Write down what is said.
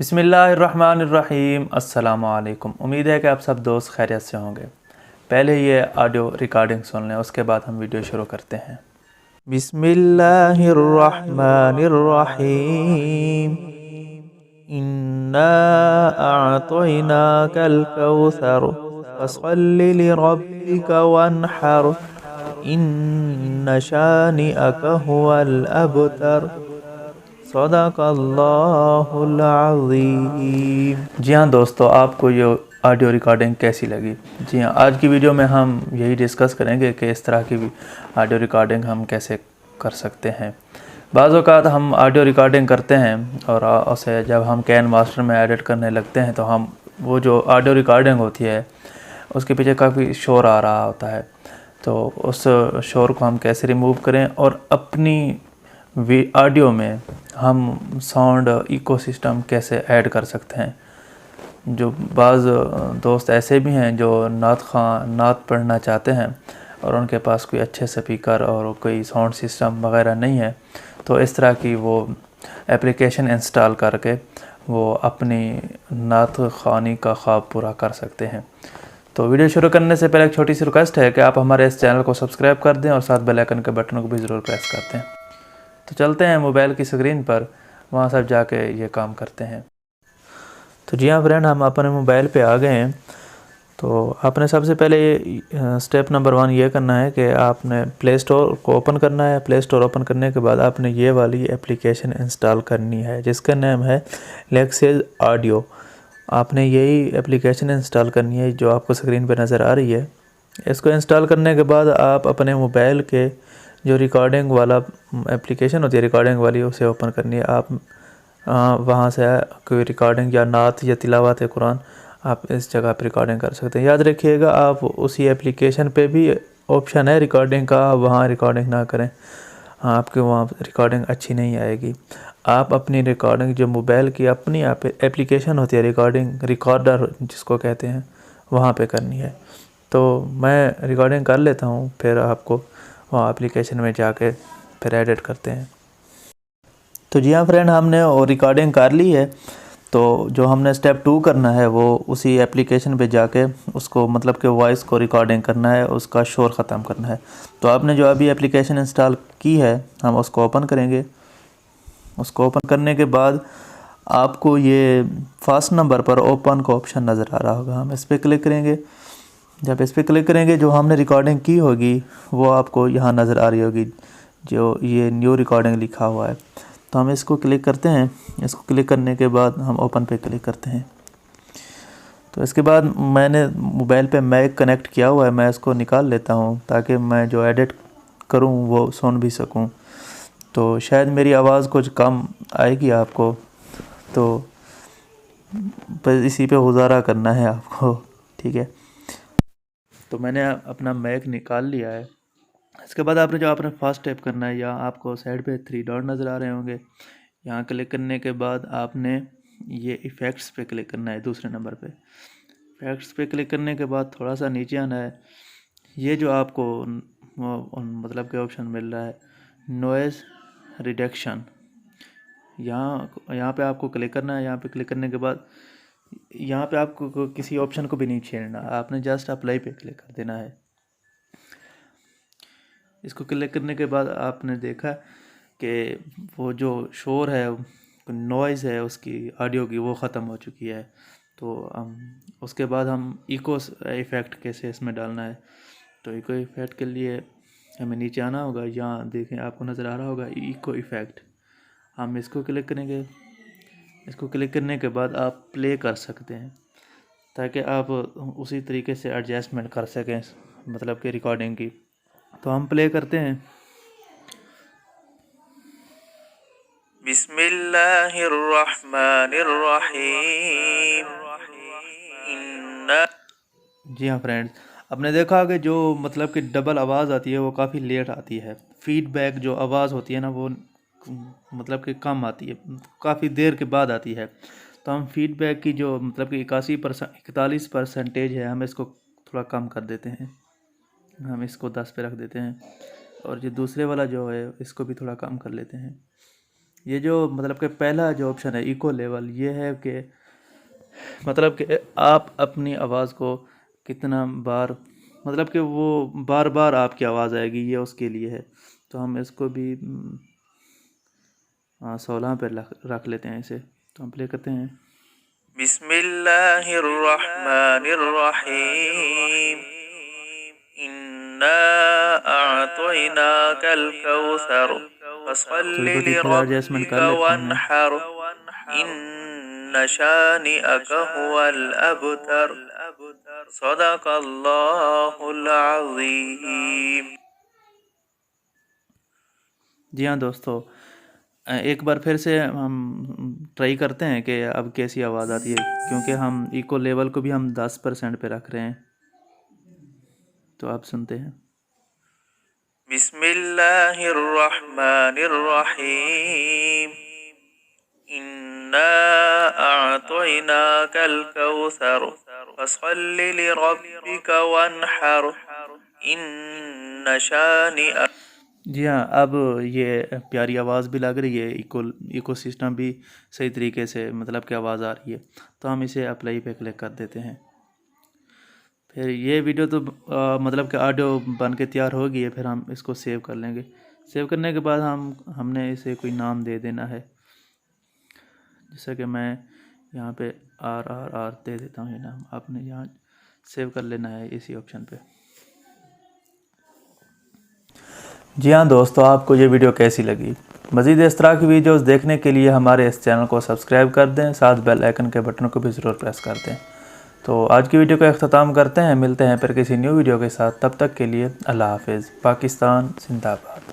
बिस्मिल्लाहिर्रहमानिर्रहीम। अस्सलाम वालेकुम। उम्मीद है कि आप सब दोस्त खैरियत से होंगे। पहले ये ऑडियो रिकॉर्डिंग सुन लें, उसके बाद हम वीडियो शुरू करते हैं। बिस्मिल्लाहिर्रहमानिर्रहीम। इन्ना अअतैनाकल कौसर फसल्लि लिरब्बिका वन्हर इन्न शानिअक हुवल अबतर। सदक़ल्लाहुल अज़ीम। जी हाँ दोस्तों, आपको ये ऑडियो रिकॉर्डिंग कैसी लगी? जी हाँ, आज की वीडियो में हम यही डिस्कस करेंगे कि इस तरह की ऑडियो रिकॉर्डिंग हम कैसे कर सकते हैं। बाज़ औक़ात हम ऑडियो रिकॉर्डिंग करते हैं और उसे जब हम कैन मास्टर में एडिट करने लगते हैं तो हम वो जो ऑडियो रिकॉर्डिंग होती है उसके पीछे काफ़ी शोर आ रहा होता है। तो उस शोर को हम कैसे रिमूव करें और अपनी ऑडियो में हम साउंड इकोसिस्टम कैसे ऐड कर सकते हैं। जो बाज़ दोस्त ऐसे भी हैं जो नात पढ़ना चाहते हैं और उनके पास कोई अच्छे स्पीकर और कोई साउंड सिस्टम वगैरह नहीं है, तो इस तरह की वो एप्लीकेशन इंस्टॉल करके वो अपनी नात ख़वानी का ख्वाब पूरा कर सकते हैं। तो वीडियो शुरू करने से पहले एक छोटी सी रिक्वेस्ट है कि आप हमारे इस चैनल को सब्सक्राइब कर दें और साथ बेल आइकन के बटन को भी ज़रूर प्रेस कर दें। तो चलते हैं मोबाइल की स्क्रीन पर, वहाँ सब जाके ये काम करते हैं। तो जी हाँ फ्रेंड, हम अपने मोबाइल पे आ गए हैं। तो आपने सबसे पहले स्टेप नंबर 1 ये करना है कि आपने प्ले स्टोर को ओपन करना है। प्ले स्टोर ओपन करने के बाद आपने ये वाली एप्लीकेशन इंस्टॉल करनी है जिसका नाम है लेक्सिस ऑडियो। आपने यही एप्लीकेशन इंस्टॉल करनी है जो आपको स्क्रीन पर नज़र आ रही है। इसको इंस्टॉल करने के बाद आप अपने मोबाइल के जो रिकॉर्डिंग वाला एप्लीकेशन होती है रिकॉर्डिंग वाली, उसे ओपन करनी है। आप वहाँ से कोई रिकॉर्डिंग या नात या तिलावत कुरान आप इस जगह पर रिकॉर्डिंग कर सकते हैं। याद रखिएगा, आप उसी एप्लीकेशन पे भी ऑप्शन है रिकॉर्डिंग का, वहाँ रिकॉर्डिंग ना करें, आपके वहाँ रिकॉर्डिंग अच्छी नहीं आएगी। आप अपनी रिकॉर्डिंग जो मोबाइल की अपनी एप्लीकेशन होती है रिकॉर्डिंग रिकॉर्डर जिसको कहते हैं, वहाँ पे करनी है। तो मैं रिकॉर्डिंग कर लेता हूँ, फिर आपको वहाँ एप्लीकेशन में जाके फिर एडिट करते हैं। तो जी हाँ फ्रेंड, हमने वो रिकॉर्डिंग कर ली है। तो जो हमने स्टेप 2 करना है वो उसी एप्लीकेशन पे जाके उसको मतलब कि वॉइस को रिकॉर्डिंग करना है, उसका शोर ख़त्म करना है। तो आपने जो अभी एप्लीकेशन इंस्टॉल की है हम उसको ओपन करेंगे। उसको ओपन करने के बाद आपको ये फर्स्ट नंबर पर ओपन का ऑप्शन नज़र आ रहा होगा, हम इस पर क्लिक करेंगे। जब इस पर क्लिक करेंगे जो हमने रिकॉर्डिंग की होगी वो आपको यहाँ नज़र आ रही होगी, जो ये न्यू रिकॉर्डिंग लिखा हुआ है। तो हम इसको क्लिक करते हैं। इसको क्लिक करने के बाद हम ओपन पे क्लिक करते हैं। तो इसके बाद मैंने मोबाइल पे मैक कनेक्ट किया हुआ है, मैं इसको निकाल लेता हूँ ताकि मैं जो एडिट करूँ वो सुन भी सकूँ। तो शायद मेरी आवाज़ कुछ कम आएगी आपको, तो बस इसी पे गुजारा करना है आपको, ठीक है। तो मैंने अपना मैक निकाल लिया है। इसके बाद आपने फर्स्ट स्टेप करना है, या आपको साइड पे 3 डॉट नज़र आ रहे होंगे, यहाँ क्लिक करने के बाद आपने ये इफ़ेक्ट्स पे क्लिक करना है। दूसरे नंबर पे इफ़ेक्ट्स पे क्लिक करने के बाद थोड़ा सा नीचे आना है। ये जो आपको मतलब के ऑप्शन मिल रहा है नॉइज़ रिडक्शन, यहाँ पे आपको क्लिक करना है। यहाँ पे क्लिक करने के बाद यहाँ पे आपको किसी ऑप्शन को भी नहीं छेड़ना, आपने जस्ट अप्लाई पे क्लिक कर देना है। इसको क्लिक करने के बाद आपने देखा कि वो जो शोर है, नॉइज़ है उसकी ऑडियो की, वो ख़त्म हो चुकी है। तो उसके बाद हम इको इफ़ेक्ट कैसे इसमें डालना है। तो इको इफ़ेक्ट के लिए हमें नीचे आना होगा। यहाँ देखें आपको नज़र आ रहा होगा इको इफ़ेक्ट, हम इसको क्लिक करेंगे। इसको क्लिक करने के बाद आप प्ले कर सकते हैं ताकि आप उसी तरीके से एडजस्टमेंट कर सकें मतलब कि रिकॉर्डिंग की। तो हम प्ले करते हैं। बिस्मिल्लाहिर्रहमानिर्रहीम। जी हाँ फ्रेंड्स, आपने देखा कि जो मतलब कि डबल आवाज़ आती है वो काफ़ी लेट आती है। फीडबैक जो आवाज़ होती है ना वो मतलब कि कम आती है, काफ़ी देर के बाद आती है। तो हम फीडबैक की जो मतलब कि 41% है, हम इसको थोड़ा कम कर देते हैं। हम इसको 10 पे रख देते हैं और जो दूसरे वाला जो है इसको भी थोड़ा कम कर लेते हैं। ये जो मतलब कि पहला जो ऑप्शन है इको लेवल, ये है कि मतलब कि आप अपनी आवाज़ को कितना बार, मतलब कि वो बार बार आपकी आवाज़ आएगी, ये उसके लिए है। तो हम इसको भी 16 पे रख लेते हैं इसे। तो हम प्ले करते हैं। बिस्मिल्लाहिर्रहमानिर्रहीम इन्ना अअतैनाकल कौसर फसल्लि लिरब्बिका वन्हर इन्न शानिअक हुवल अबतर सदक़ल्लाहुल अज़ीम। जी हाँ दोस्तों, एक बार फिर से हम ट्राई करते हैं कि अब कैसी आवाज़ आती है, क्योंकि हम इको लेवल को भी हम 10% पे रख रहे हैं। तो आप सुनते हैं। बिस्मिल्लाहिर्रहमानिर्रहीम इन्ना अअतैनाकल कौसर फसल्लि लिरब्बिका वन्हर इन्न शानिअक। जी हाँ, अब ये प्यारी आवाज़ भी लग रही है, इको सिस्टम भी सही तरीके से मतलब कि आवाज़ आ रही है। तो हम इसे अप्लाई पे क्लिक कर देते हैं। फिर ये वीडियो तो मतलब कि ऑडियो बन के तैयार हो गई है। फिर हम इसको सेव कर लेंगे। सेव करने के बाद हमने इसे कोई नाम दे देना है, जैसा कि मैं यहाँ पे RRR दे देता हूँ ये नाम। आपने यहाँ सेव कर लेना है इसी ऑप्शन पे। जी हाँ दोस्तों, आपको ये वीडियो कैसी लगी? मज़ीद इस तरह की वीडियोस देखने के लिए हमारे इस चैनल को सब्सक्राइब कर दें, साथ बेल आइकन के बटन को भी ज़रूर प्रेस कर दें। तो आज की वीडियो का अख्ताम करते हैं। मिलते हैं फिर किसी न्यू वीडियो के साथ। तब तक के लिए अल्लाह हाफिज़। पाकिस्तान जिंदाबाद।